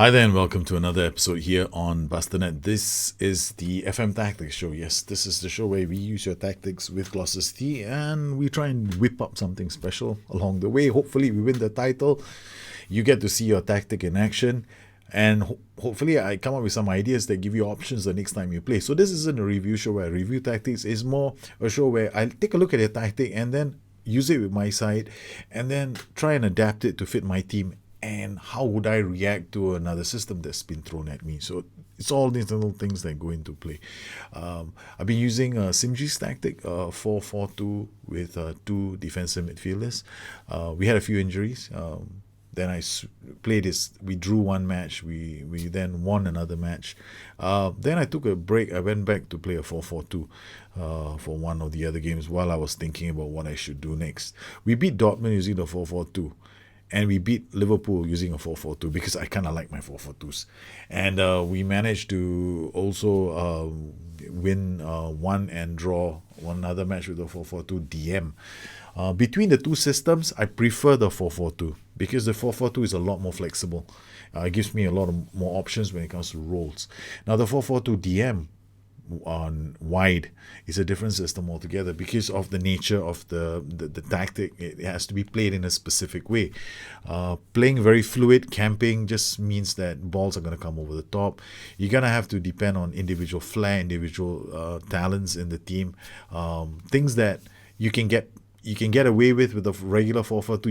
Hi there and welcome to another episode here on Bustthenet. This is the FM Tactics Show. Yes, this is the show where we use your tactics with Glossity and we try and whip up something special along the way. Hopefully we win the title. You get to see your tactic in action and hopefully I come up with some ideas that give you options the next time you play. So this isn't a review show where I review tactics. It's more a show where I take a look at your tactic and then use it with my side and then try and adapt it to fit my team and how would I react to another system that's been thrown at me. So it's all these little things that go into play. I've been using Simji's tactic, 4-4-2 with two defensive midfielders. We had a few injuries. Then played this. We drew one match. We then won another match. Then I took a break. I went back to play a 4-4-2 for one of the other games while I was thinking about what I should do next. We beat Dortmund using the 4-4-2. And we beat Liverpool using a 4-4-2 because I kind of like my 4-4-2s. And we managed to also win one and draw one other match with the 4-4-2 DM. Between the two systems, I prefer the 4-4-2 because the 4-4-2 is a lot more flexible. It gives me a lot of more options when it comes to roles. Now, the 4-4-2 DM on wide is a different system altogether because of the nature of the tactic. It has to be played in a specific way. Playing very fluid camping just means that balls are going to come over the top. You're going to have to depend on individual flair, individual talents in the team, things that you can get away with the regular 4-4-2.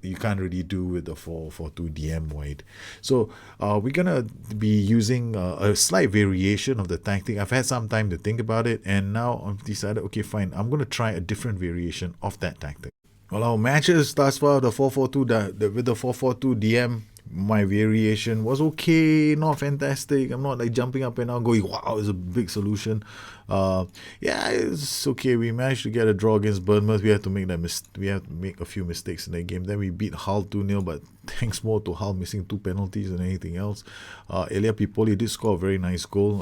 You can't really do with the 4-4-2 DM wide. So we're gonna be using a slight variation of the tactic. I've had some time to think about it, and now I've decided, okay, fine, I'm gonna try a different variation of that tactic. Well, our matches thus far, the 4-4-2 with the 4-4-2 DM, my variation was okay, not fantastic. I'm not like jumping up and down going, wow, it's a big solution. Yeah, it's okay. We managed to get a draw against Bournemouth. We had to make a few mistakes in that game. Then we beat Hull 2-0, but thanks more to Hull missing two penalties than anything else. Elia Pipoli did score a very nice goal.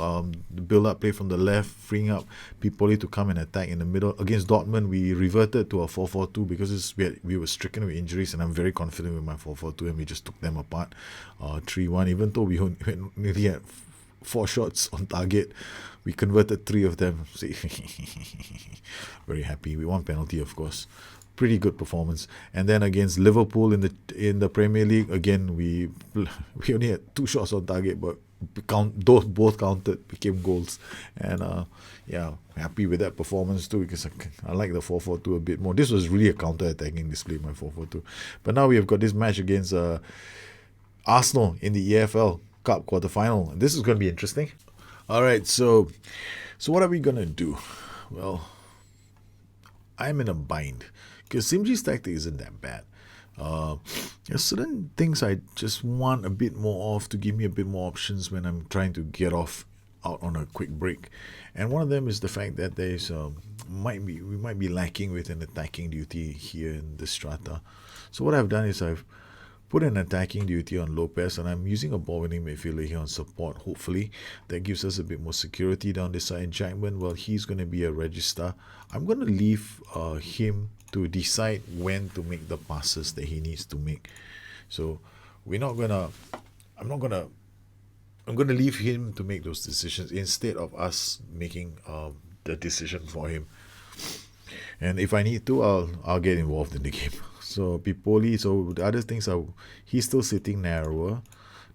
The build-up play from the left, freeing up Pipoli to come and attack in the middle. Against Dortmund, we reverted to a 4-4-2 because we were stricken with injuries, and I'm very confident with my 4-4-2, and we just took them apart 3-1. Even though we nearly had 4 shots on target, we converted 3 of them. Very happy. We won penalty, of course. Pretty good performance. And then against Liverpool in the Premier League, again we only had 2 shots on target, but those both counted, became goals. And yeah, happy with that performance too because I like the 4-4-2 a bit more. This was really a counter-attacking display, my 4-4-2. But now we have got this match against Arsenal in the EFL Cup quarterfinal. This is going to be interesting. All right, so what are we going to do? Well, I'm in a bind because Simji's tactic isn't that bad. There's certain things I just want a bit more of to give me a bit more options when I'm trying to get out on a quick break. And one of them is the fact that we might be lacking with an attacking duty here in the strata. So what I've done is I've put an attacking duty on Lopez, and I'm using a ball-winning midfielder here on support, hopefully. That gives us a bit more security down this side. Jackman, well, he's going to be a register. I'm going to leave him to decide when to make the passes that he needs to make. So I'm going to leave him to make those decisions instead of us making the decision for him. And if I need to, I'll get involved in the game. So Pipoli, so the other things are, he's still sitting narrower.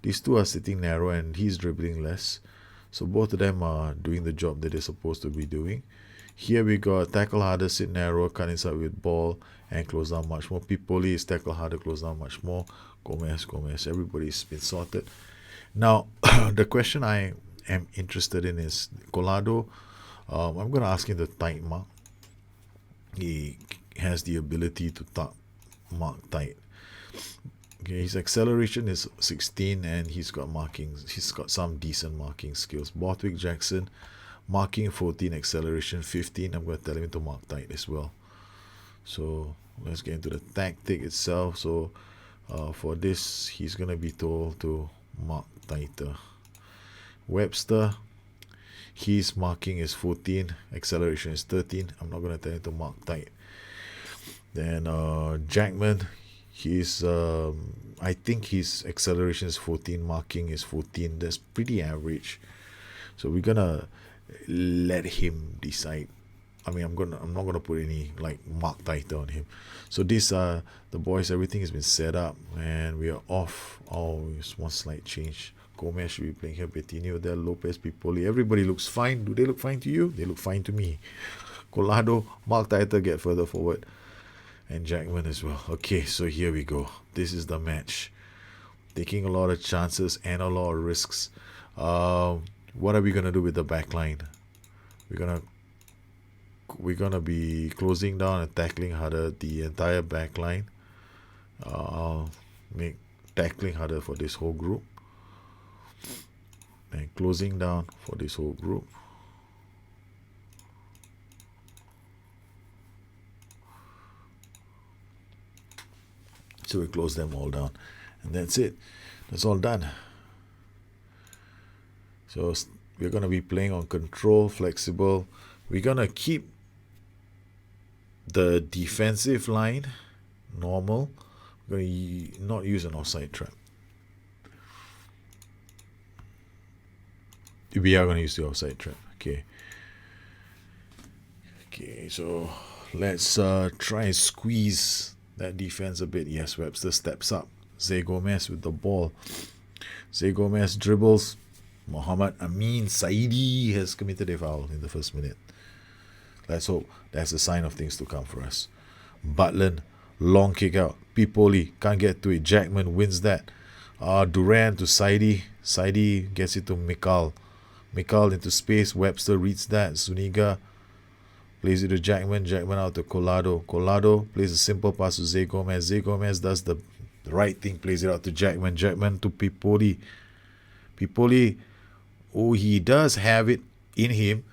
These two are sitting narrow and he's dribbling less. So both of them are doing the job that they're supposed to be doing. Here we got tackle harder, sit narrower, cut inside with ball, and close down much more. Pipoli is tackle harder, close down much more. Gomez, everybody's been sorted. Now, the question I am interested in is Colado. I'm going to ask him to tight mark. He has the ability to mark tight. Okay, his acceleration is 16 and he's got markings. He's got some decent marking skills. Borthwick Jackson, marking 14, acceleration 15. I'm going to tell him to mark tight as well. So let's get into the tactic itself. So for this, he's going to be told to mark tighter. Webster, his marking is 14, acceleration is 13. I'm not going to tell him to mark tight. Then Jackman, I'm I think his acceleration is 14, marking is 14. That's pretty average. So we're gonna let him decide. I mean, I'm not gonna put any like mark title on him. So these are the boys. Everything has been set up, and we are off. Oh, it's one slight change. Gomez should be playing here. Betinho there. Lopez, Pipoli. Everybody looks fine. Do they look fine to you? They look fine to me. Colado, mark title, get further forward, and Jackman as well. Okay, so here we go. This is the match. Taking a lot of chances and a lot of risks. What are we gonna do with the back line? We're gonna be closing down and tackling harder the entire back line. Make tackling harder for this whole group, and closing down for this whole group. So we close them all down, and that's it. That's all done. So we're gonna be playing on control, flexible. We're gonna keep the defensive line normal. We're going to not use an offside trap. We are going to use the offside trap. Okay, so let's try and squeeze that defense a bit. Yes, Webster steps up. Zé Gomez with the ball. Zé Gomez dribbles. Mohamed Amin Saidi has committed a foul in the first minute. Let's hope that's a sign of things to come for us. Butland, long kick out. Pipoli can't get to it. Jackman wins that. Duran to Saidi. Saidi gets it to Mikal. Mikal into space. Webster reads that. Zuniga plays it to Jackman. Jackman out to Colado. Colado plays a simple pass to Zé Gomez. Zé Gomez does the right thing. Plays it out to Jackman. Jackman to Pipoli. Pipoli, oh, he does have it in him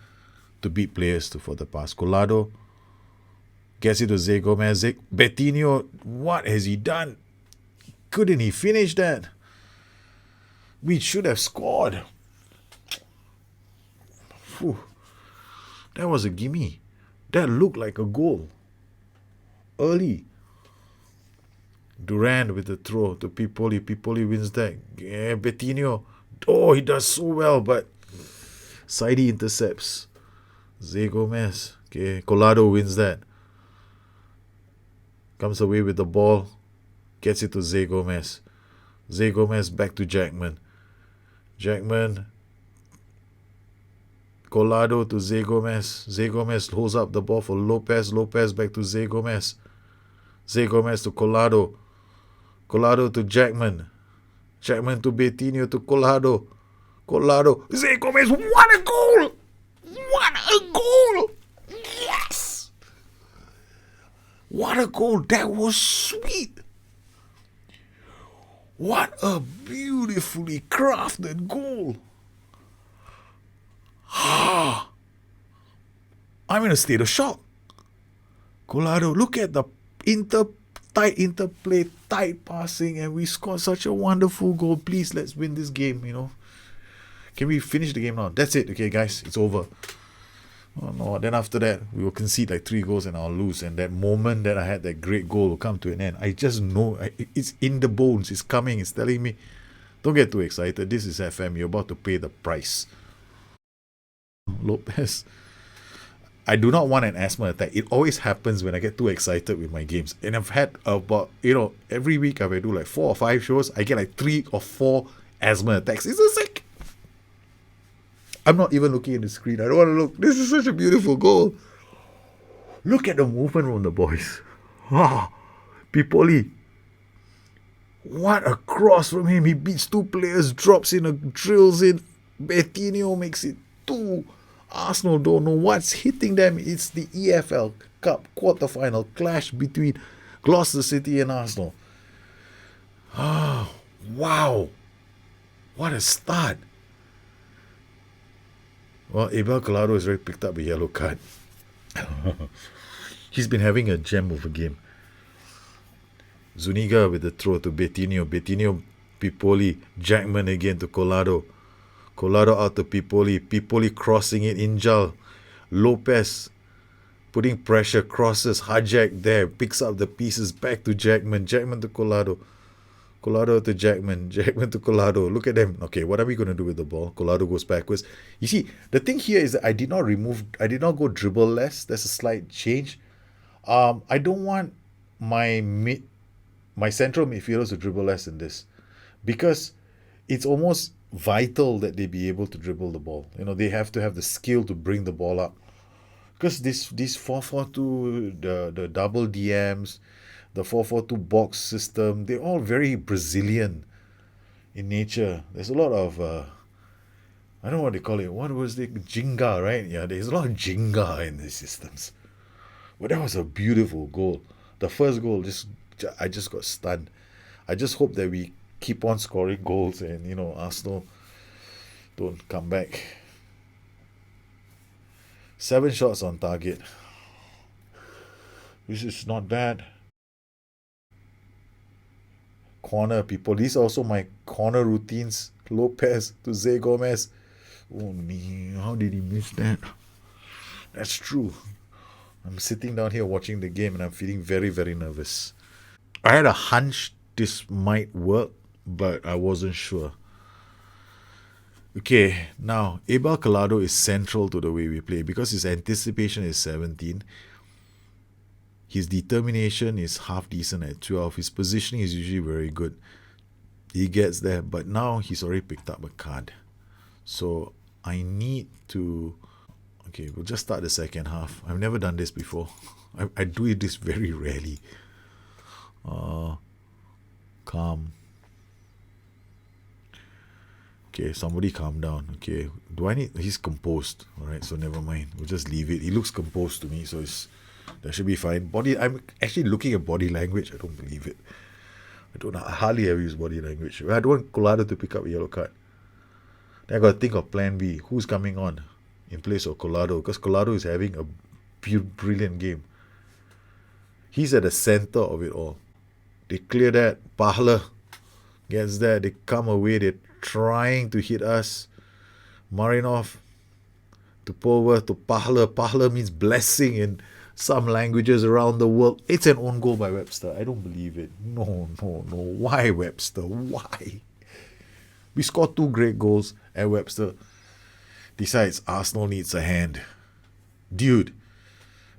to beat players for the pass. Colado gets it to Zé Gomez. Betinho, what has he done? Couldn't he finish that? We should have scored. Whew. That was a gimme. That looked like a goal. Early. Durand with the throw to Pipoli. Pipoli wins that. Yeah, Betinho. Oh, he does so well, but Saidi intercepts. Zé Gomez. Okay, Colado wins that. Comes away with the ball. Gets it to Zé Gomez. Zé Gomez back to Jackman. Jackman. Colado to Zé Gomez. Zé Gomez holds up the ball for Lopez. Lopez back to Zé Gomez. Zé Gomez to Colado. Colado to Jackman. Jackman to Betinho to Colado. Colado. Zé Gomez. What a goal! What a goal! Yes! What a goal! That was sweet! What a beautifully crafted goal! I'm in a state of shock. Colado, look at the tight interplay, tight passing, and we scored such a wonderful goal. Please, let's win this game, Can we finish the game now? That's it. Okay, guys, it's over. Oh no, then after that, we will concede like 3 goals and I'll lose. And that moment that I had that great goal will come to an end. I just know it's in the bones. It's coming. It's telling me, don't get too excited. This is FM. You're about to pay the price. Lopez. I do not want an asthma attack. It always happens when I get too excited with my games. And I've had about, every week I will do like 4 or 5 shows. I get like 3 or 4 asthma attacks. It's just like, I'm not even looking at the screen. I don't want to look. This is such a beautiful goal. Look at the movement from the boys. Pipoli. What a cross from him. He beats 2 players, drops in, drills in. Betinho makes it 2. Arsenal don't know what's hitting them. It's the EFL Cup quarter-final clash between Gloucester City and Arsenal. Wow. What a start. Well, Abel Colado has already picked up a yellow card. He's been having a gem of a game. Zuniga with the throw to Betinho. Betinho, Pipoli, Jackman again to Colado. Colado out to Pipoli. Pipoli crossing it, Injal. Lopez putting pressure, crosses. Hajek there, picks up the pieces back to Jackman. Jackman to Colado. Collado to Jackman. Jackman to Collado. Look at them. Okay, what are we going to do with the ball? Collado goes backwards. You see, the thing here is that I did not go dribble less. There's a slight change. I don't want my central midfielders to dribble less in this, because it's almost vital that they be able to dribble the ball. They have to have the skill to bring the ball up. Because this 4-4-2, the double DMs, the 4-4-2 box system, they're all very Brazilian in nature. There's a lot of I don't know what they call it. What was it? Jinga, right? Yeah, there's a lot of jinga in these systems. But that was a beautiful goal. The first goal, I just got stunned. I just hope that we keep on scoring goals and Arsenal don't come back. 7 shots on target, which is not bad. Corner people. These are also my corner routines. Lopez to Zé Gomez. Oh me, how did he miss that? That's true. I'm sitting down here watching the game and I'm feeling very, very nervous. I had a hunch this might work, but I wasn't sure. Okay, now Abel Collado is central to the way we play because his anticipation is 17. His determination is half decent at 12. His positioning is usually very good. He gets there, but now he's already picked up a card. So I need to... Okay, we'll just start the second half. I've never done this before. I do this very rarely. Calm. Okay, somebody calm down. Okay, he's composed. Alright, so never mind. We'll just leave it. He looks composed to me, so that should be fine. I'm actually looking at body language. I don't believe it. I hardly ever use body language. I don't want Collado to pick up a yellow card. Then I got to think of plan B. Who's coming on in place of Collado? Because Collado is having a brilliant game. He's at the center of it all. They clear that. Pahler gets that. They come away. They're trying to hit us. Marinov to Power to Pahler. Pahler means blessing in some languages around the world. It's an own goal by Webster. I don't believe it. No. Why, Webster? Why? We scored 2 great goals and Webster decides Arsenal needs a hand. Dude,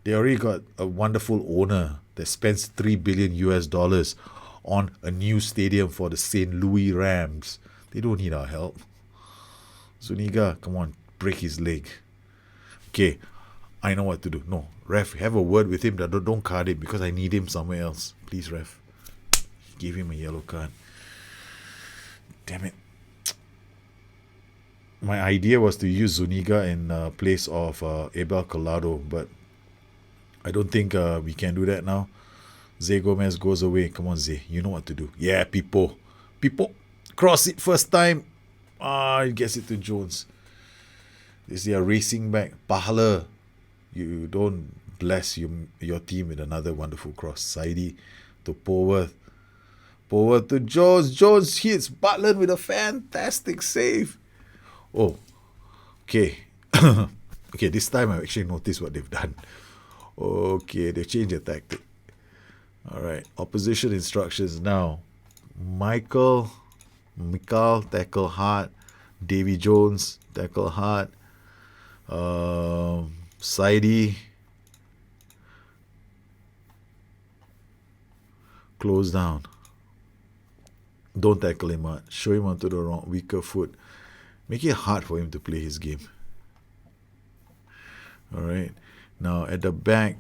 they already got a wonderful owner that spends $3 billion on a new stadium for the St. Louis Rams. They don't need our help. Zuniga, come on, break his leg. Okay, I know what to do. No, ref, have a word with him. Don't card him because I need him somewhere else. Please, ref. Give him a yellow card. Damn it. My idea was to use Zuniga in place of Abel Collado, but I don't think we can do that now. Zé Gomez goes away. Come on, Zé. You know what to do. Yeah, people. Cross it first time. He gets it to Jones. They are racing back. Pahler, you don't bless your team with another wonderful cross. Saidi to Poworth. Poworth to Jones. Jones hits Butland with a fantastic save. Oh, okay. Okay, this time I actually noticed what they've done. Okay, they've changed their tactic. Alright, opposition instructions now. Mikal, tackle hard. Davy Jones, tackle hard. Saidi, close down. Don't tackle him hard. Show him onto the wrong, weaker foot. Make it hard for him to play his game. Alright. Now at the back,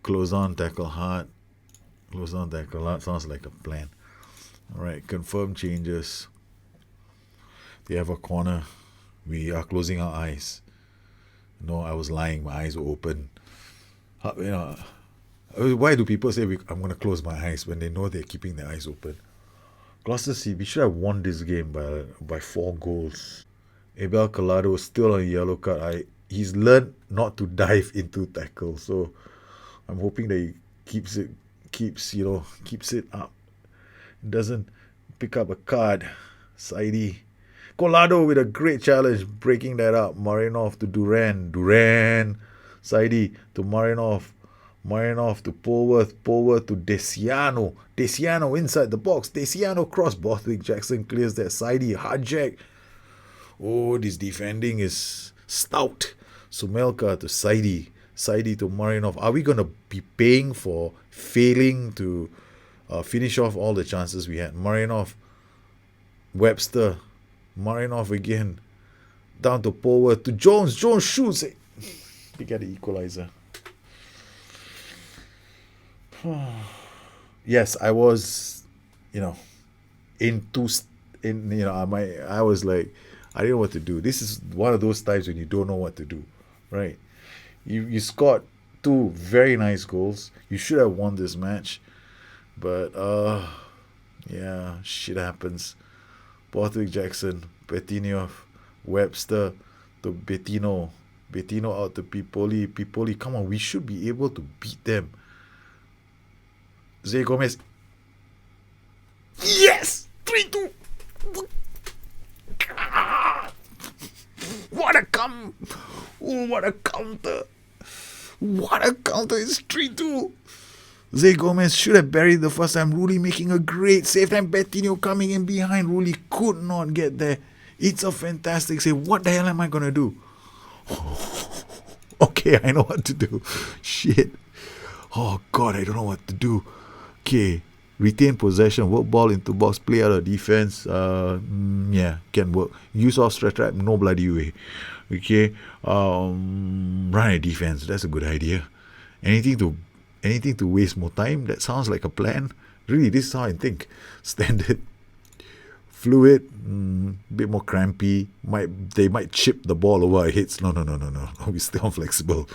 close on, tackle hard. Close on, tackle hard. Sounds like a plan. Alright, confirm changes. They have a corner. We are closing our eyes. No, I was lying. My eyes were open. Why do people say I'm going to close my eyes when they know they're keeping their eyes open? Gloucester City, we should have won this game by 4 goals. Abel Collado is still on a yellow card. He's learned not to dive into tackles, so I'm hoping that he keeps it up. Doesn't pick up a card. Saidi. Collado with a great challenge, breaking that up. Marinov to Duran. Saidi to Marinov. Marinov to Polworth. Polworth to Desiano. Desiano inside the box. Desiano cross. Borthwick Jackson clears that sidey. Hard jack. Oh, this defending is stout. Sumelka to Sidey. Sidey to Marinov. Are we going to be paying for failing to finish off all the chances we had? Marinov. Webster. Marinov again. Down to Polworth. To Jones. Jones shoots it. We get the equalizer. Yes, I was, I was like, I didn't know what to do. This is one of those times when you don't know what to do, right? You scored 2 very nice goals. You should have won this match, but yeah, shit happens. Borthwick Jackson, Betinov, Webster to Bettino out to Pipoli. Come on, we should be able to beat them. Zé Gomez. Yes! 3-2! What a counter! It's 3-2! Zé Gomez should have buried the first time. Rulli making a great save. Then Bettino coming in behind. Rulli could not get there. It's a fantastic save. What the hell am I going to do? Okay, I know what to do. Shit. Oh, God, I don't know what to do. Okay, retain possession, work ball into box, play out of defense. Yeah, can work. Use off stretch trap, no bloody way. Okay, run a defense. That's a good idea. Anything to waste more time. That sounds like a plan. Really, this is how I think. Standard, fluid, bit more crampy. They might chip the ball over our heads. No. We still flexible.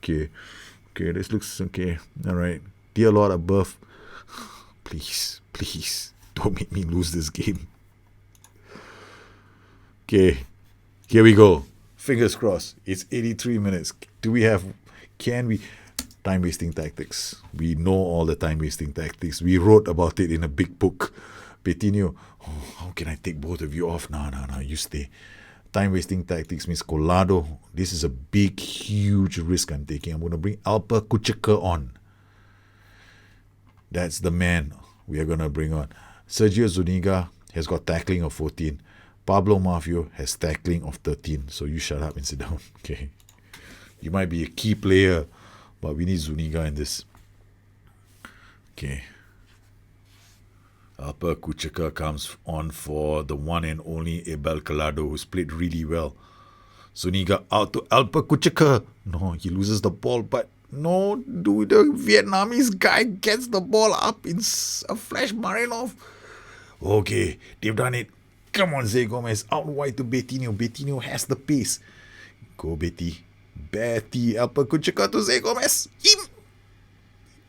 Okay, this looks okay. All right, dear Lord above. Please, don't make me lose this game. Okay, here we go. Fingers crossed. It's 83 minutes. Can we? Time-wasting tactics. We know all the time-wasting tactics. We wrote about it in a big book. Bettino, how can I take both of you off? No, you stay. Time-wasting tactics means Colado. This is a big, huge risk I'm taking. I'm going to bring Alper Kucheka on. That's the man we are going to bring on. Sergio Zuniga has got tackling of 14. Pablo Mafio has tackling of 13. So you shut up and sit down. Okay. You might be a key player, but we need Zuniga in this. Okay. Alper Kucheka comes on for the one and only Abel Collado, who's played really well. Zuniga out to Alper Kucheka. No, he loses the ball, but no, dude, the Vietnamese guy gets the ball up in a flash. Marinov. Okay, they've done it. Come on, Zé Gomez. Out wide to Bettino. Bettino has the pace. Go, Betty. Alper Kucheka to Zé Gomez.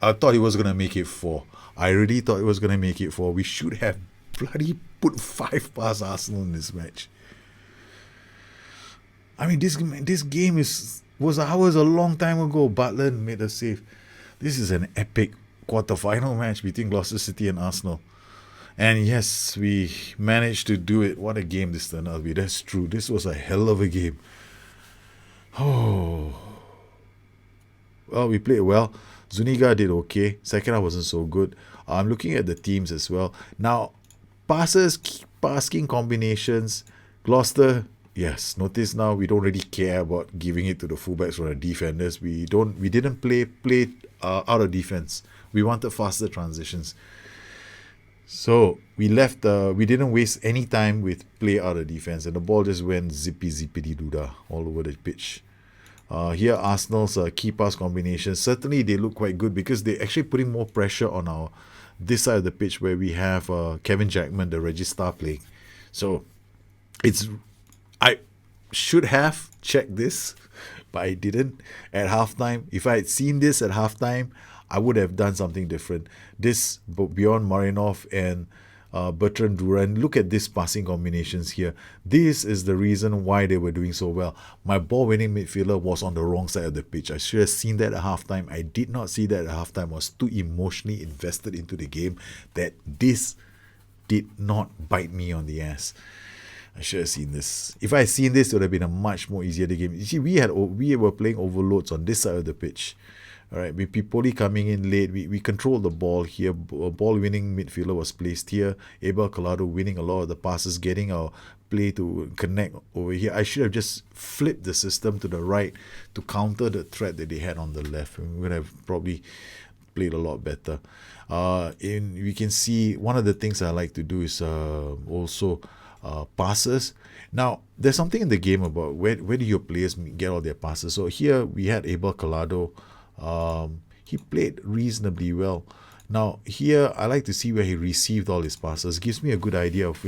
I thought he was going to make it 4. I really thought he was going to make it 4. We should have bloody put 5 past Arsenal in this match. I mean, this game was ours a long time ago. Butler made a save. This is an epic quarter-final match between Gloucester City and Arsenal. And yes, we managed to do it. What a game this turned out to be. That's true. This was a hell of a game. Oh. Well, we played well. Zuniga did okay. Second half wasn't so good. I'm looking at the teams as well. Now, passing combinations. Gloucester, yes. Notice now we don't really care about giving it to the fullbacks or the defenders. We didn't play out of defense. We wanted faster transitions. So we didn't waste any time with play out of defense, and the ball just went zippity-doodah all over the pitch. Here, Arsenal's key pass combinations, certainly they look quite good because they're actually putting more pressure on this side of the pitch where we have Kevin Jackman, the regista, playing. So I should have checked this, but I didn't at halftime. If I had seen this at halftime, I would have done something different. This, beyond Marinov and Bertrand Duran, look at these passing combinations here. This is the reason why they were doing so well. My ball-winning midfielder was on the wrong side of the pitch. I should have seen that at halftime. I did not see that at halftime. I was too emotionally invested into the game that this did not bite me on the ass. I should have seen this. If I had seen this, it would have been a much more easier game. You see, we were playing overloads on this side of the pitch. All right, with Pipoli coming in late, we controlled the ball here. A ball-winning midfielder was placed here. Abel Collado winning a lot of the passes, getting our play to connect over here. I should have just flipped the system to the right to counter the threat that they had on the left. We would have probably played a lot better. We can see one of the things I like to do is also passes. Now, there's something in the game about where do your players get all their passes. So here we had Abel Collado. He played reasonably well. Now here I like to see where he received all his passes. Gives me a good idea of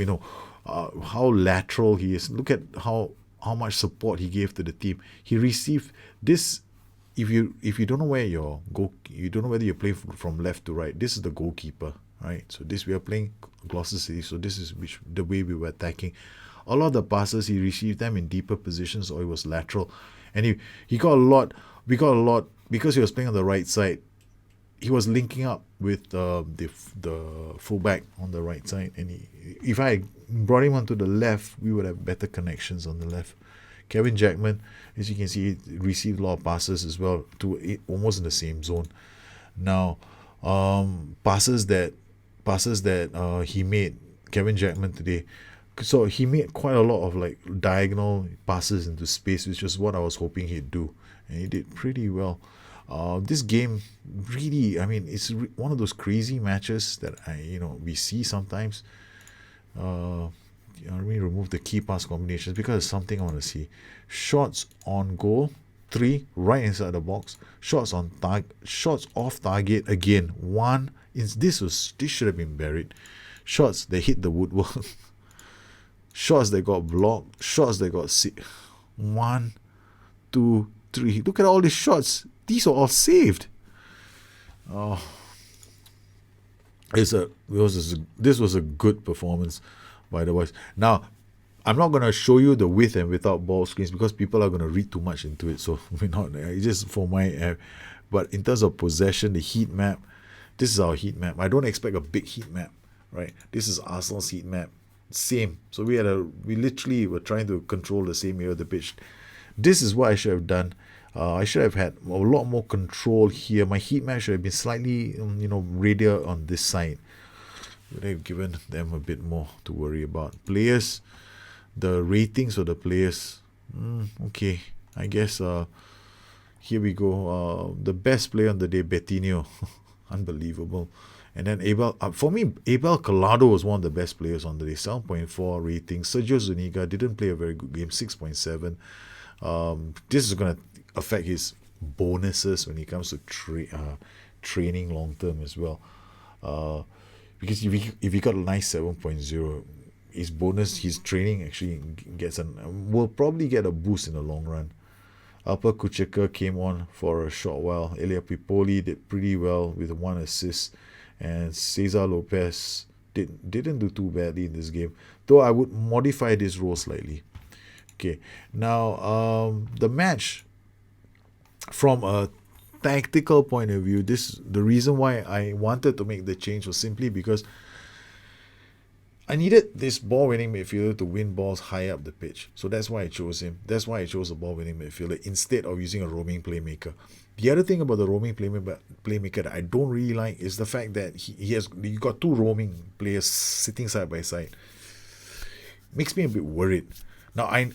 how lateral he is. Look at how much support he gave to the team. He received this. If you don't know where you don't know whether you're playing from left to right. This is the goalkeeper, right? So we are playing Gloucester City. So this is the way we were attacking. A lot of the passes he received them in deeper positions, or it was lateral, and he got a lot. We got a lot. Because he was playing on the right side, he was linking up with the fullback on the right side. And if I brought him onto the left, we would have better connections on the left. Kevin Jackman, as you can see, he received a lot of passes as well, to almost in the same zone. Now, passes that he made, Kevin Jackman today. So he made quite a lot of like diagonal passes into space, which is what I was hoping he'd do. And he did pretty well. This game really, I mean, it's one of those crazy matches that we see sometimes. Let me remove the key pass combinations because it's something I want to see. Shots on goal, 3 right inside the box. Shots on target, shots off target again. 1. This should have been buried. Shots that hit the woodwork. Shots that got blocked. Shots that got 1, 2, 3. Look at all these shots. These are all saved. Oh, this was a good performance by the boys. Now, I'm not going to show you the with and without ball screens because people are going to read too much into it. So we're not. It's just for my. But in terms of possession, the heat map, this is our heat map. I don't expect a big heat map, right? This is Arsenal's heat map. Same. So we literally were trying to control the same area of the pitch. This is what I should have done. I should have had a lot more control here. My heat map should have been slightly, radial on this side. Would have given them a bit more to worry about. Players, the ratings of the players. Okay, I guess here we go. The best player on the day, Bettinho. Unbelievable. And then for me, Abel Collado was one of the best players on the day. 7.4 rating. Sergio Zuniga didn't play a very good game. 6.7. This is going to affect his bonuses when it comes to training long term as well. Because if he got a nice 7.0, his bonus, his training actually will probably get a boost in the long run. Alper Kucheka came on for a short while. Elia Pipoli did pretty well with 1 assist. And Cesar Lopez didn't do too badly in this game. Though I would modify this role slightly. Okay, now the match, from a tactical point of view, the reason why I wanted to make the change was simply because I needed this ball-winning midfielder to win balls high up the pitch. So that's why I chose him. That's why I chose a ball-winning midfielder instead of using a roaming playmaker. The other thing about the roaming playmaker that I don't really like is the fact that you got 2 roaming players sitting side by side. Makes me a bit worried. Now I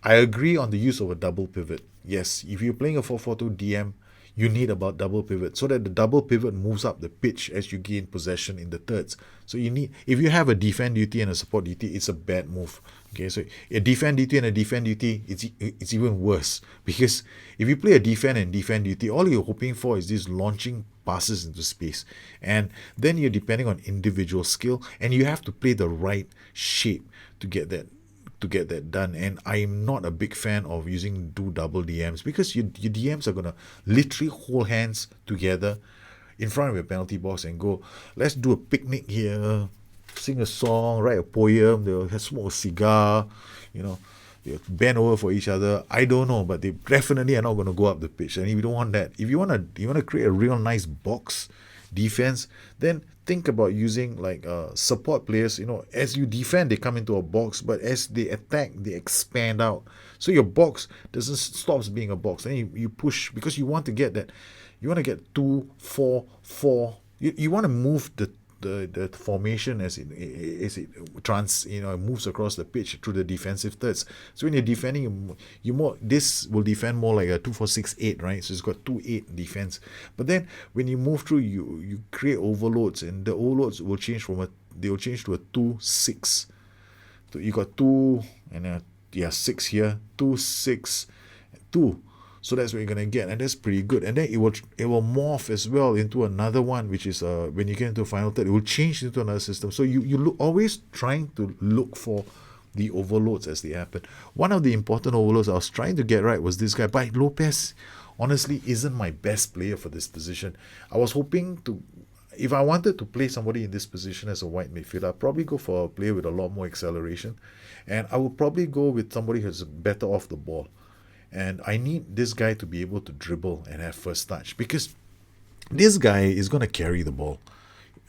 agree on the use of a double pivot. Yes, if you're playing a 4-4-2 DM, you need about double pivot so that the double pivot moves up the pitch as you gain possession in the thirds. So if you have a defend duty and a support duty, it's a bad move. Okay, so a defend duty and a defend duty, it's even worse, because if you play a defend and defend duty, all you're hoping for is these launching passes into space, and then you're depending on individual skill, and you have to play the right shape to get that done. And I'm not a big fan of using double DMs, because your DMs are going to literally hold hands together in front of your penalty box and go, let's do a picnic here, sing a song, write a poem, they'll smoke a cigar, they'll bend over for each other. I don't know, but they definitely are not going to go up the pitch, and you don't want that. If you want to create a real nice box defense, then think about using like support players. As you defend, they come into a box, but as they attack, they expand out. So your box doesn't stops being a box. Then you push, because you want to get that. You want to get 2-4-4. You want to move the formation as it moves across the pitch through the defensive thirds. So when you're defending, this will defend more like a 2-4-6-8, right? So it's got 2-8 defense. But then when you move through, you create overloads, and the overloads will change to a 2-6. So you got 2 and 6 here, 2-6, 2. So that's what you're gonna get, and that's pretty good. And then it will morph as well into another one, which is when you get into a final third, it will change into another system. So you always trying to look for the overloads as they happen. One of the important overloads I was trying to get right was this guy. But Lopez, honestly, isn't my best player for this position. I was hoping to, if I wanted to play somebody in this position as a wide midfielder, I'd probably go for a player with a lot more acceleration, and I would probably go with somebody who's better off the ball. And I need this guy to be able to dribble and have first touch, because this guy is going to carry the ball.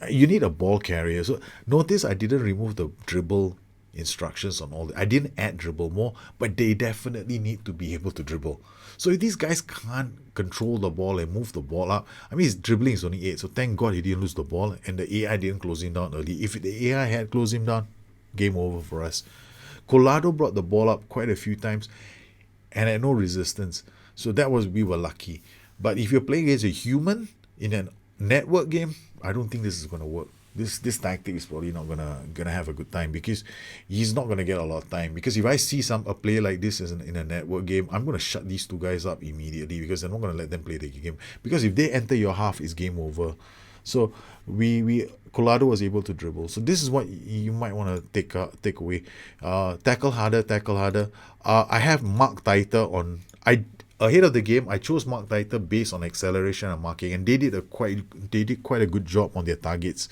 You need a ball carrier. So notice I didn't remove the dribble instructions on all that. I didn't add dribble more, but they definitely need to be able to dribble. So if these guys can't control the ball and move the ball up, I mean, his dribbling is only 8, so thank God he didn't lose the ball and the AI didn't close him down early. If the AI had closed him down, game over for us. Collado brought the ball up quite a few times and had no resistance. So we were lucky. But if you're playing against a human in a network game, I don't think this is going to work. This tactic is probably not gonna have a good time, because he's not gonna get a lot of time. Because if I see a player like this in a network game, I'm gonna shut these two guys up immediately, because I'm not gonna let them play the game. Because if they enter your half, it's game over. So Collado was able to dribble. So this is what you might want to take away. Tackle harder. I have Mark Taiter on. Ahead of the game, I chose Mark Taiter based on acceleration and marking, and they did quite a good job on their targets.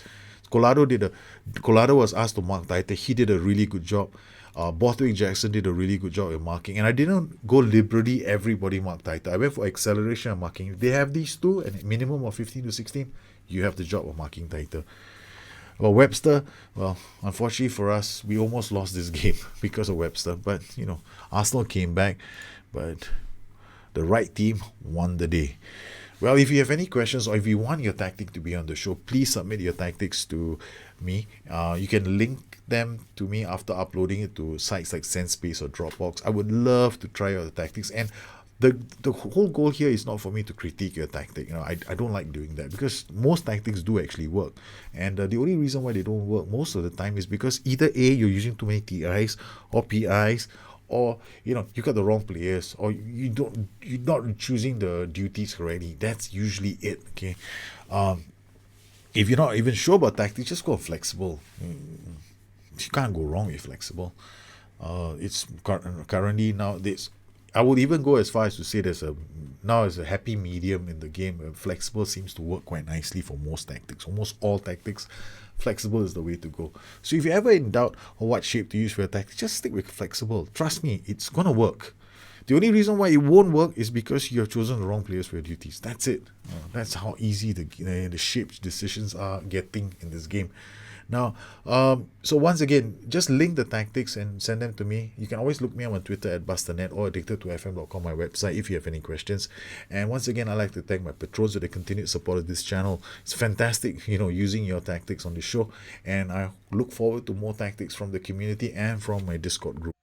Collado was asked to mark Taiter. He did a really good job. Borthwick Jackson did a really good job in marking, and I didn't go liberally everybody mark Taiter. I went for acceleration and marking. If they have these two and a minimum of 15 to 16, you have the job of marking Taiter. Well, Webster, unfortunately for us, we almost lost this game because of Webster. But, Arsenal came back, but the right team won the day. Well, if you have any questions or if you want your tactic to be on the show, please submit your tactics to me. You can link them to me after uploading it to sites like SendSpace or Dropbox. I would love to try out the tactics. And the whole goal here is not for me to critique your tactic. I don't like doing that, because most tactics do actually work. And the only reason why they don't work most of the time is because either A, you're using too many TIs or PIs, or you got the wrong players, or you're not choosing the duties correctly. That's usually it. Okay, if you're not even sure about tactics, just go flexible. You can't go wrong with flexible. It's currently nowadays, I would even go as far as to say there's a happy medium in the game. Flexible seems to work quite nicely for most tactics, almost all tactics. Flexible is the way to go. So if you're ever in doubt on what shape to use for your tactics, just stick with flexible. Trust me, it's gonna work. The only reason why it won't work is because you have chosen the wrong players for your duties. That's it. That's how easy the shape decisions are getting in this game. Now, so once again, just link the tactics and send them to me. You can always look me up on Twitter at Bustthenet or addicted2fm.com, my website, if you have any questions. And once again, I'd like to thank my patrons for the continued support of this channel. It's fantastic, using your tactics on the show. And I look forward to more tactics from the community and from my Discord group.